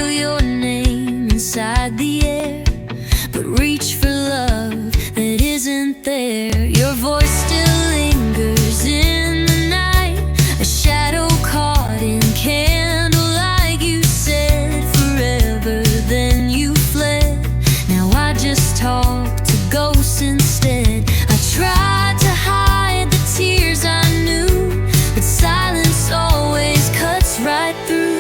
feel your name inside the air, but reach for love that isn't there. Your voice still lingers in the night, a shadow caught in candlelight. You said forever, then you fled. Now I just talk to ghosts instead. I tried to hide the tears I knew, but silence always cuts right through.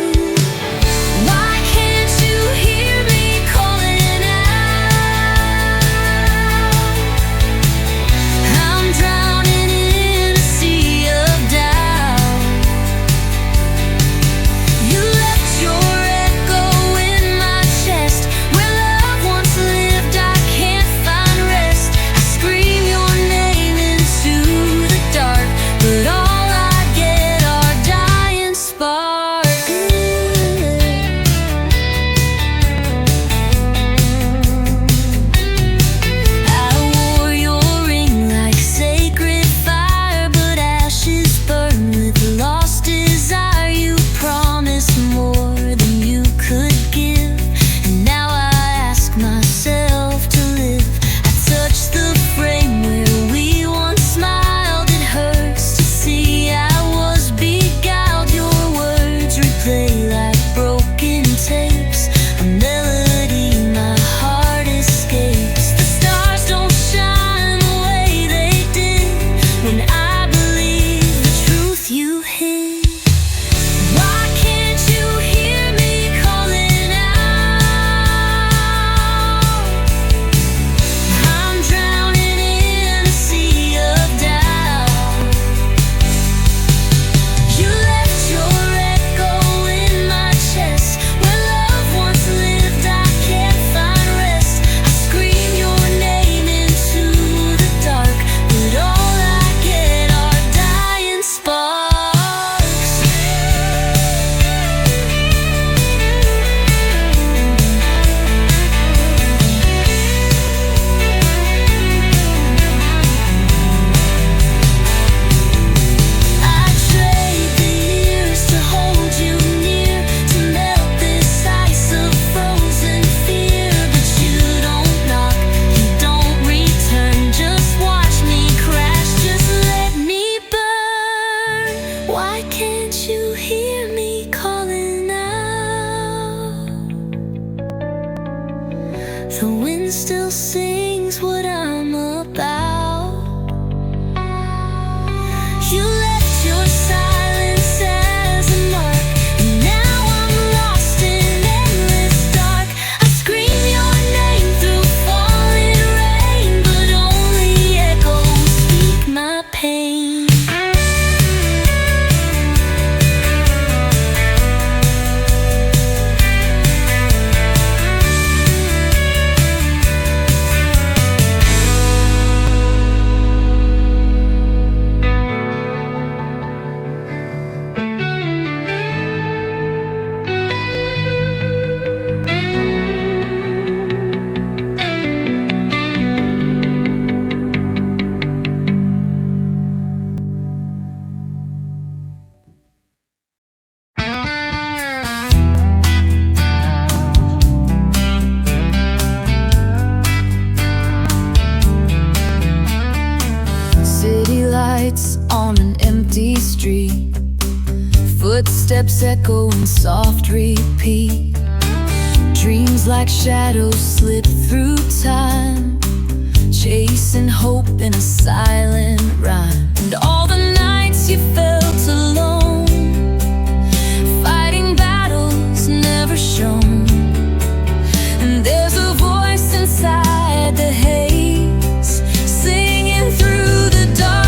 The wind still sings what I'm about. You left your silence as a mark, and now I'm lost in endless dark. I scream your name through falling rain, but only echoes speak my pain. Lights on an empty street, footsteps echo in soft repeat. Dreams like shadows slip through time, chasing hope in a silent rhyme. And all the nights you felt alone, fighting battles never shown. And there's a voice inside the haze, singing through the dark.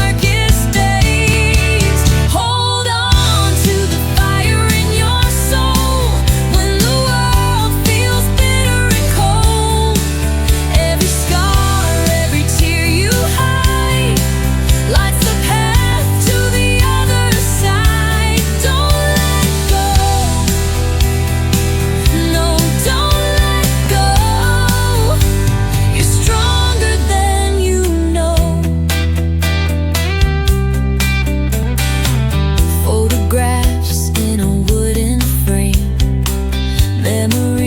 Memories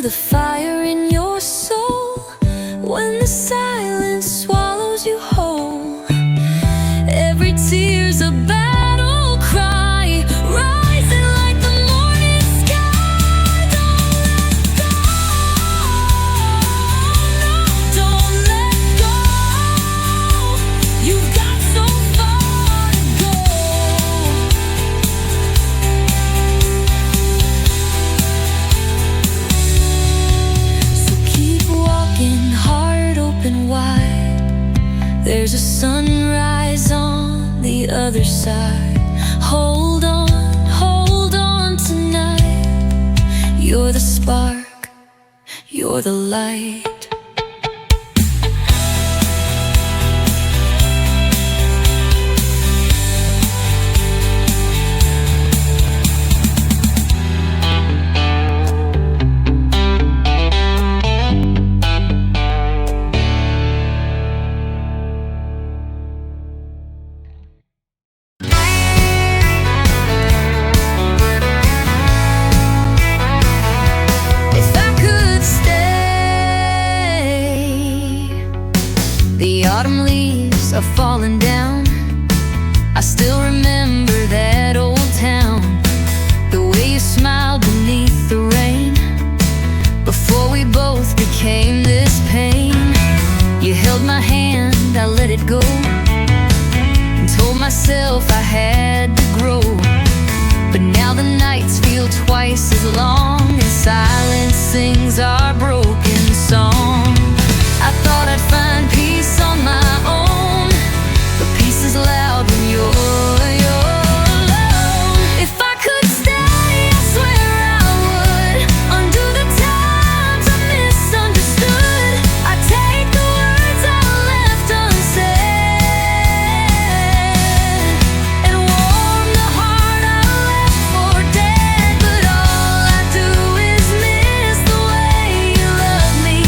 to the fire in your soul. When the silence swallows you whole, every tear's a battle cry, rising like the morning sky. Don't let go, you've got so far to go. So keep walking, heart open wide. There's a sunrise on the other side. Hold on tonight. You're the spark, you're the light. If I could stay, the autumn leaves are falling down. I still remember that old town, the way you smiled beneath the rain. Before we both became this pain, you held my hand, I let it go, and told myself I had to grow. But now the nights feel twice as long, and silence sings our broken song. I thought I'd find peace on my own, but peace is loud when you're alone. If I could stay, I swear I would. Undo the times I misunderstood. I'd take the words I left unsaid, and warm the heart I left for dead. But all I do is miss the way you love me,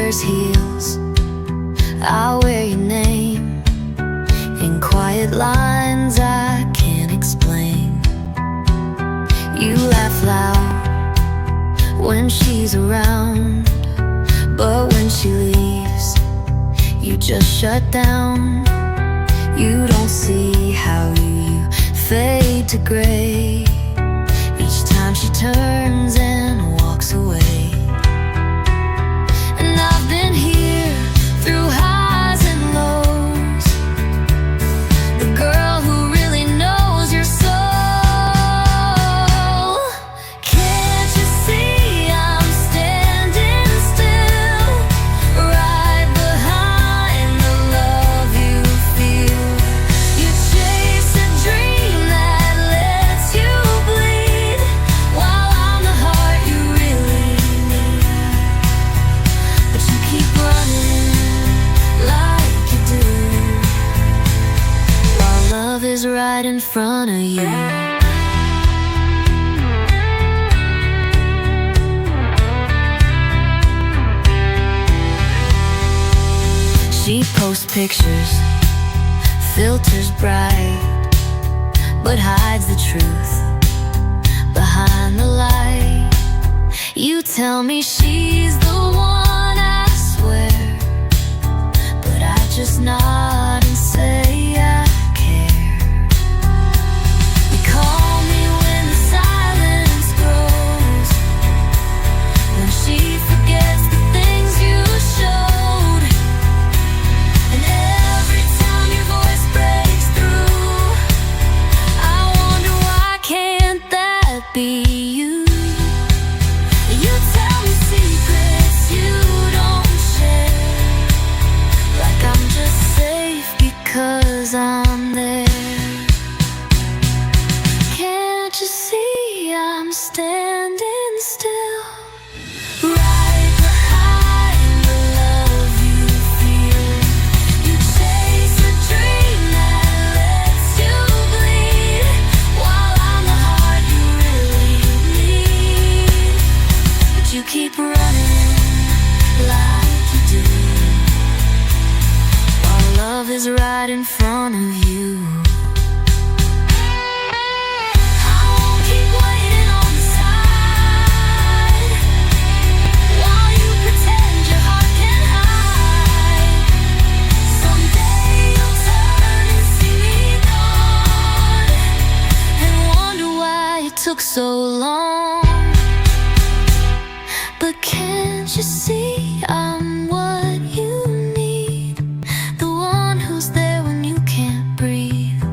wears heels, I'll wear your name in quiet lines I can't explain. You laugh loud when she's around, but when she leaves, you just shut down. You don't see how you fade to gray each time she turns and walks away. And I've been here through highs and lows, the girl who really knows your soul. Can't you see I'm standing still, right behind the love you feel? You chase a dream that lets you bleed, while I'm the heart you really need. But you keep running like you do, while love is right in front of you. She posts pictures, filters bright, but hides the truth behind the light. You tell me she's the one, I swear, but I just nod and say I care. You call me when the silence grows, when she forgets the things you showed. And every time your voice breaks through, I wonder why can't that be you? You tell me secrets you don't share, like I'm just safe because I'm there. Can't you see I'm standing still, right behind the love you feel? You chase a dream that lets you bleed, while I'm the heart you really need. But you keep running like you do, while love is right in front of you. I won't keep waiting on the side, while you pretend your heart can hide. Someday you'll turn and see me gone, and wonder why it took so long. But can't you see I'm what you need, the one who's there when you can't breathe?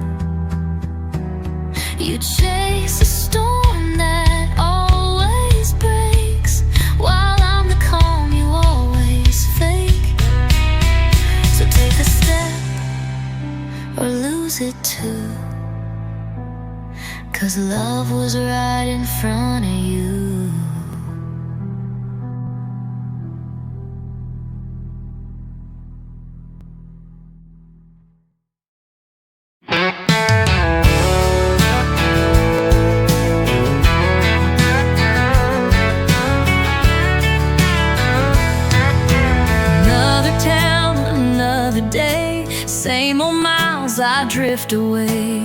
You chase a storm that always breaks, while I'm the calm you always fake. So take a step or lose it too, 'cause love was right in front of you. Another town, another day, same old miles I drift away.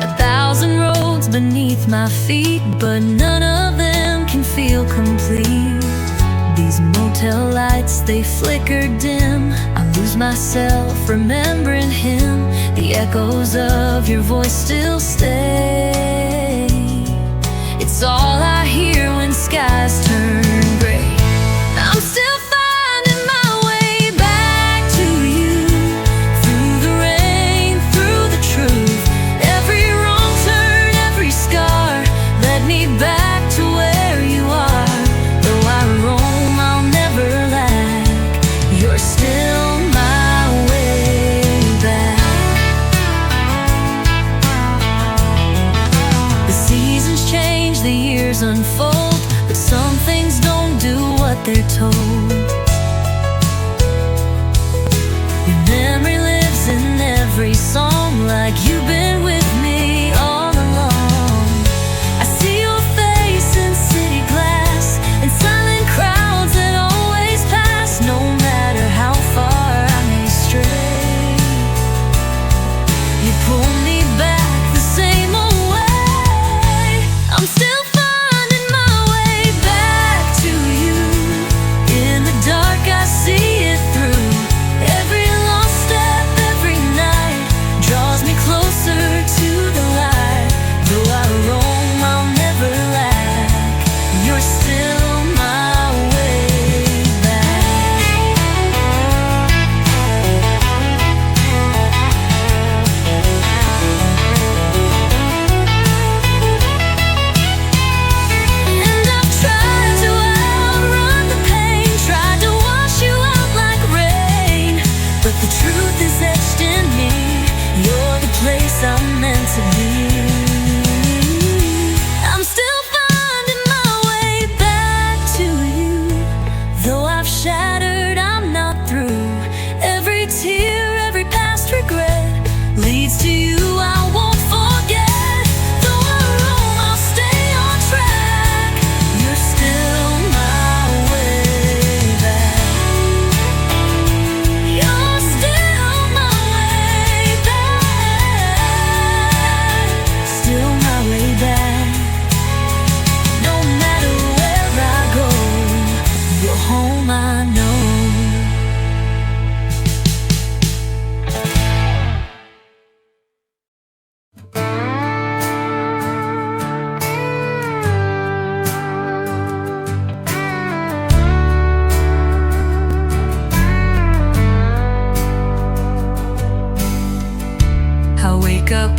1,000 roads beneath my feet, but none of them can feel complete. These motel lights, they flicker dim, I lose myself remembering him. The echoes of your voice still stay. It's all I hear when skies turn gray. I'm still finding my way back to you, through the rain, through the truth. Every wrong turn, every scar led me back to where you are. Though I roam, I'll never lack, you're still my way back. The seasons change, the years unfold, but some things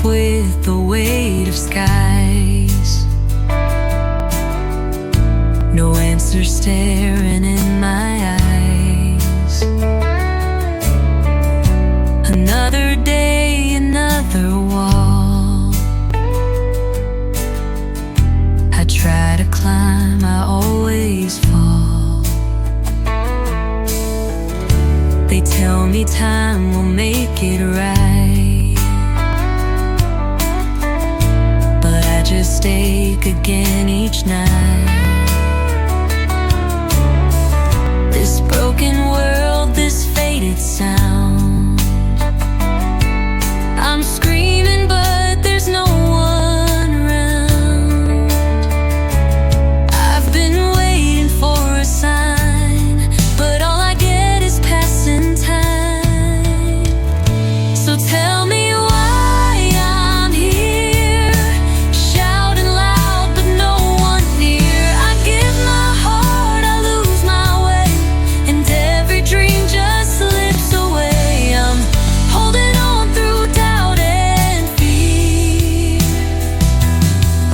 with the weight of skies. No answer staring in my eyes. Another day, another wall. I try to climb, I always fall. They tell me time will make it right, but I just ache again each night. This broken world, this faded sound. I'm screaming but there's no one around. I've been waiting for a sign, but all I get is passing time. So tell me why I'm here, shouting loud but no one near. I give my heart, I lose my way, and every dream just slips away. I'm holding on through doubt and fear.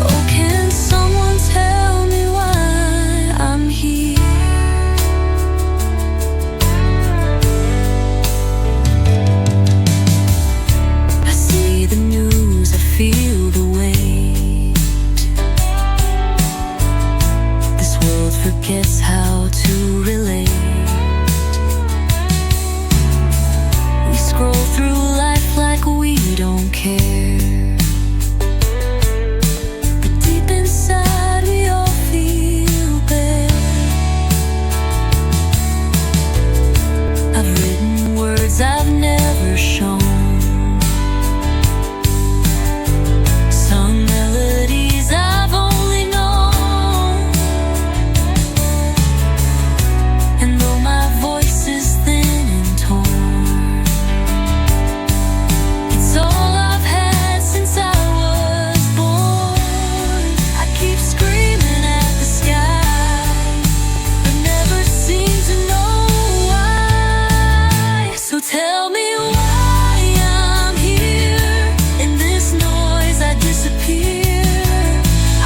Oh, can someone tell me why I'm here? I see the news, I feel the weight. This world forgets how to relate. We scroll through life like we don't care, but deep inside we all feel bare. I've written words I've never shown, sung melodies I've only known. And though my voice is thin and torn, it's all I've had since I was born. I keep screaming at the sky, but never seem to know why. So tell me why I'm here. In this noise I disappear.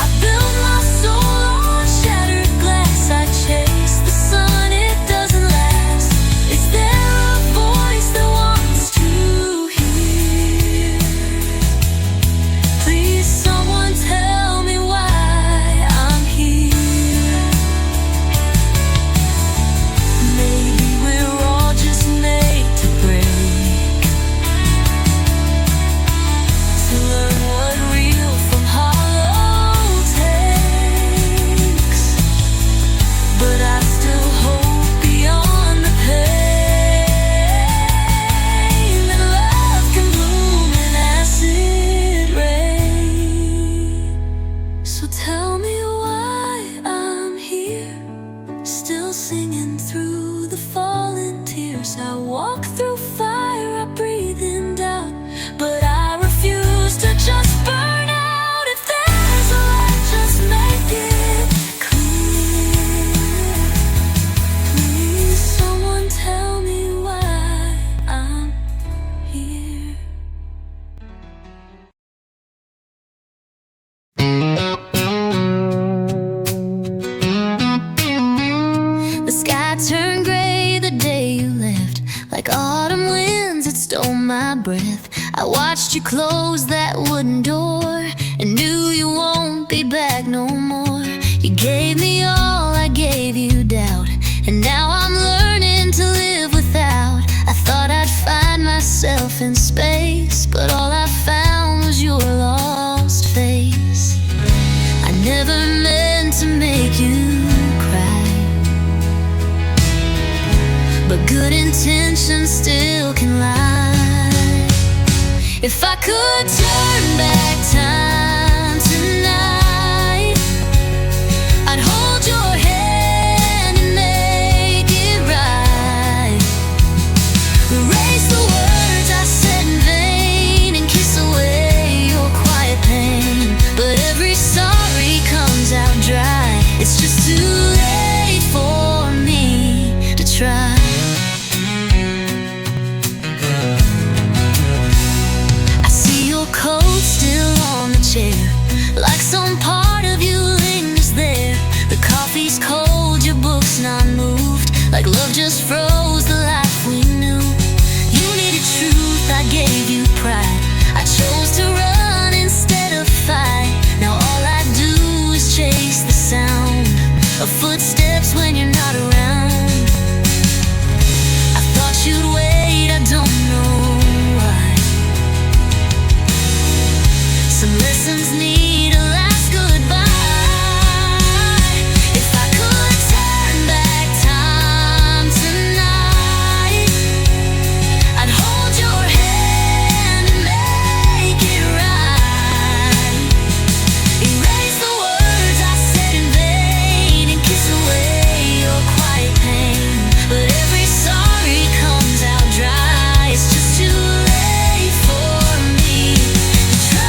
I build my soul on shattered glass. I chase the sun, it doesn't last. Is there a voice that wants to hear? Please someone tell me why I'm here. Maybe we're all just made to break, to learn what real from hollow takes. But I still hope beyond the pain, that love can bloom in acid rain. So tell me why I'm here, still singing through the fallen tears. I walk through fire, I breathe in doubt, but I refuse to just burn out. If there's a light, just make it clear. Please someone tell me why I'm here. The sky turned gray the day you left, like autumn winds, it stole my breath. I watched you close that wooden door and knew you won't be back no more. You gave me all, I gave you doubt, and now I'm learning to live without. I thought I'd find myself in space, but all I found was your lost face. I never meant to make you cry, but good intentions still can lie. If I could turn back time tonight, I'd hold your hand and make it right. Erase the words I said in vain and kiss away your quiet pain. But every sorry comes out dry. It's just too late for me to try. I see your coat just froze the life we knew. You needed truth, I gave you pride. I chose to run instead of fight. Now all I do is chase the sound of footsteps when you're not around. I thought you'd wait, I don't know why. Some lessons need a last goodbye. If I could turn back time tonight, I'd hold your hand and make it right. Erase the words I said in vain and kiss away your quiet pain. But every sorry comes out dry. It's just too late for me to try.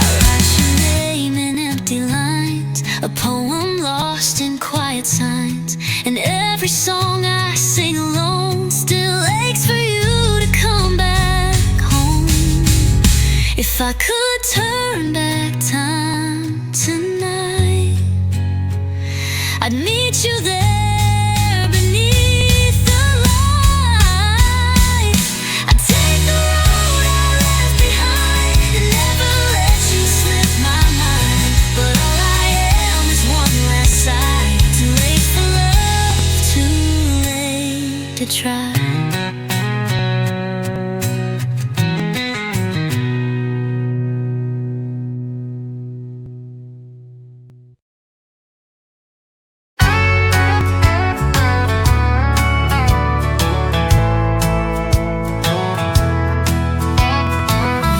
I write your name in empty lines, a poem lost in quiet signs. And every song I sing alone still aches for you to come back home. If I could turn back time tonight, I'd meet you there beneath the light. I'd take the road I left behind and never let you slip my mind. But all I am is one last sigh. Too late for love, too late to try.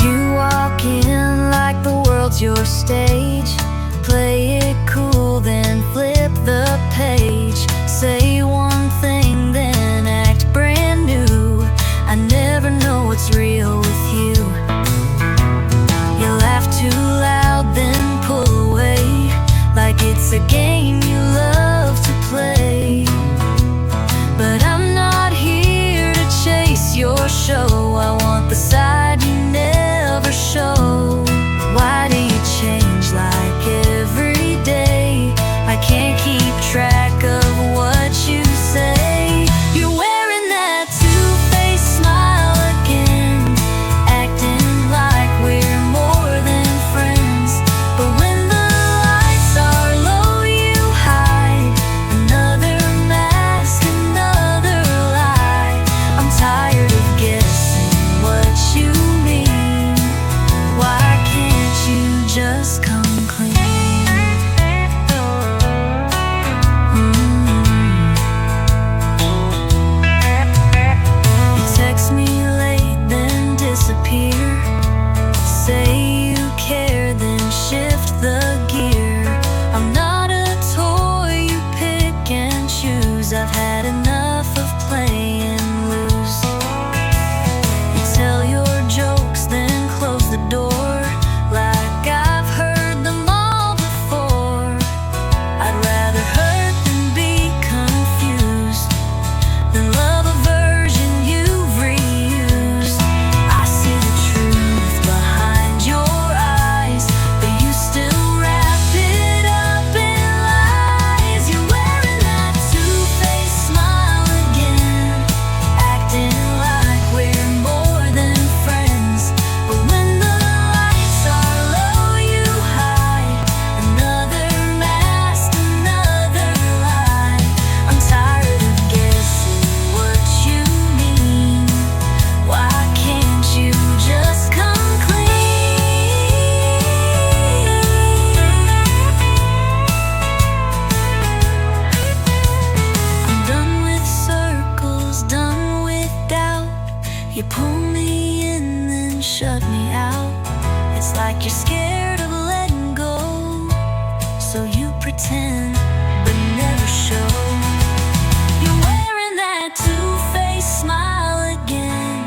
You walk in like the world's your stage. Play it cool, then flip the page. Say one thing, then act brand new. I never know what's real with you. You laugh too loud, then pull away, like it's a game you love to play. But I'm not here to chase your show. I want the side you never show. Why do you change like every day? I can't keep track of what you say. You're wearing that two-faced smile again, acting like we're more than friends. But when the lights are low, you hide another mask, another lie. I'm tired of guessing what you mean. Why can't you just come clean? You text me late, then disappear. Say you care, then shift the gear. I'm not a toy you pick and choose. I've had enough of playing loose. You tell your jokes, then close the door, like I've heard them all before. I'd rather hurt than be confused, than love a version you've reused. I see the truth behind your eyes, but you still wrap it up in lies. You're wearing that two-faced smile again, acting like we're more than friends. But when the lights are low, you hide another mask, another lie. I'm tired of guessing what you mean. Why can't you just come clean? I'm done with circles, done with doubt. You pull me in, then shut me out. It's like you're scared of letting go, so you pretend but never show. You're wearing that two-faced smile again,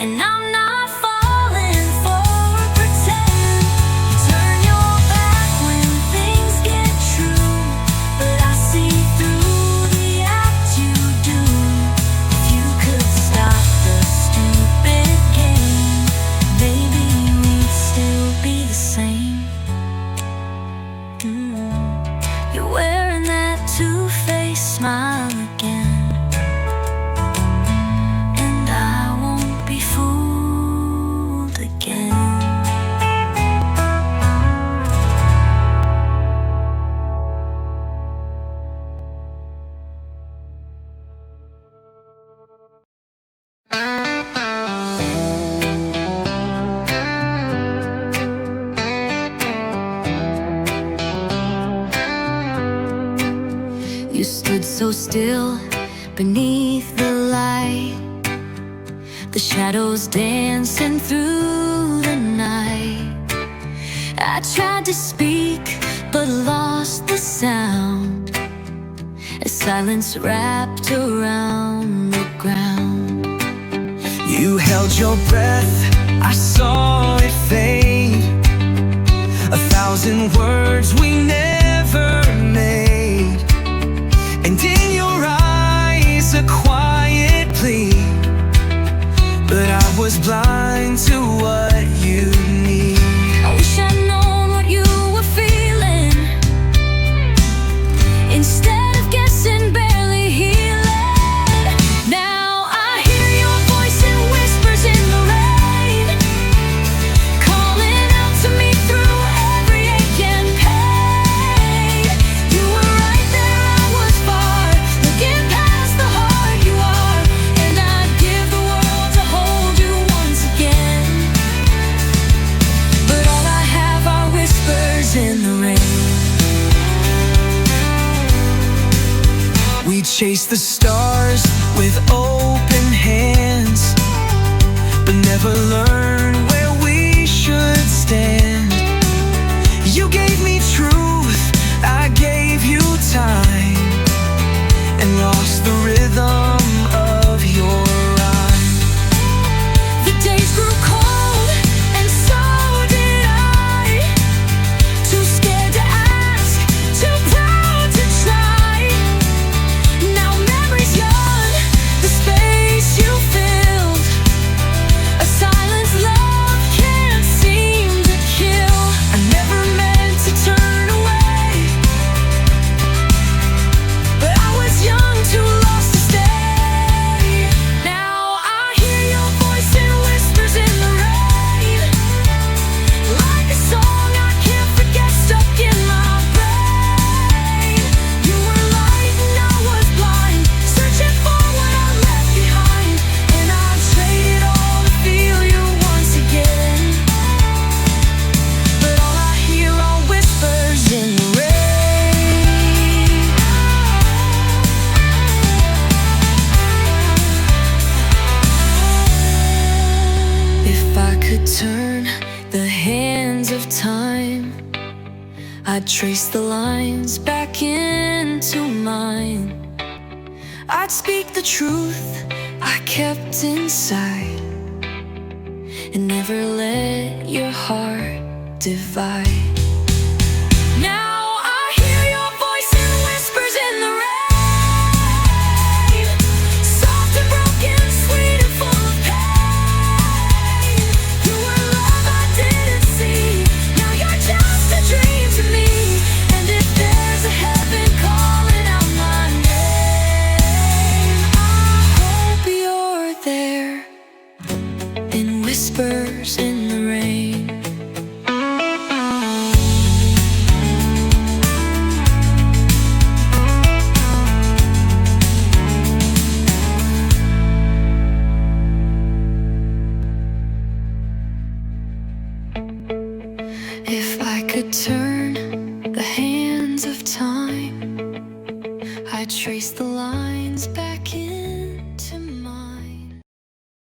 and I'm not falling for pretend. You turn your back when things get true, but I see through the act you do. If you could stop the stupid game, so still beneath the light, the shadows dancing through the night. I tried to speak but lost the sound as silence wrapped around the ground. You held your breath, I saw it fade. 1,000 words we never made, and in your eyes a quiet plea. But I was blind to what you need. I wish I'd known what you were feeling, instead of guessing, barely healing. Now I hear your voice in whispers in the rain, calling out to me through every ache and pain. You were right there, I was far, looking past the heart you are. And I'd give the world to hold you once again, but all I have are whispers in the rain. We chased the stars with open hands, but never learned where we should stand. You gave me truth, I gave you time, and lost the rhythm of your rhyme. The days grew cold, and so did I. Too scared to ask, too proud to try. Now memory's young, the space you filled, a silence love can't seem to kill. I never meant to turn away, but I was young, too lost to stay. Now I hear your voice in whispers in the rain, like a song I can't forget, stuck in my brain. You were light and I was blind, searching for what I left behind, and I'd trade it all to feel you once again. But all I hear are whispers in the rain. If I could turn the hands of time, I'd trace the lines back into mine. I'd speak the truth I kept inside, and never let your heart divide. Now I hear your voice in whispers in the rain, soft and broken, sweet and full of pain. You were love I didn't see, now you're just a dream to me. And if there's a heaven calling out my name, I hope you're there in whispers in the rain. If I could turn the hands of time, I'd trace the lines back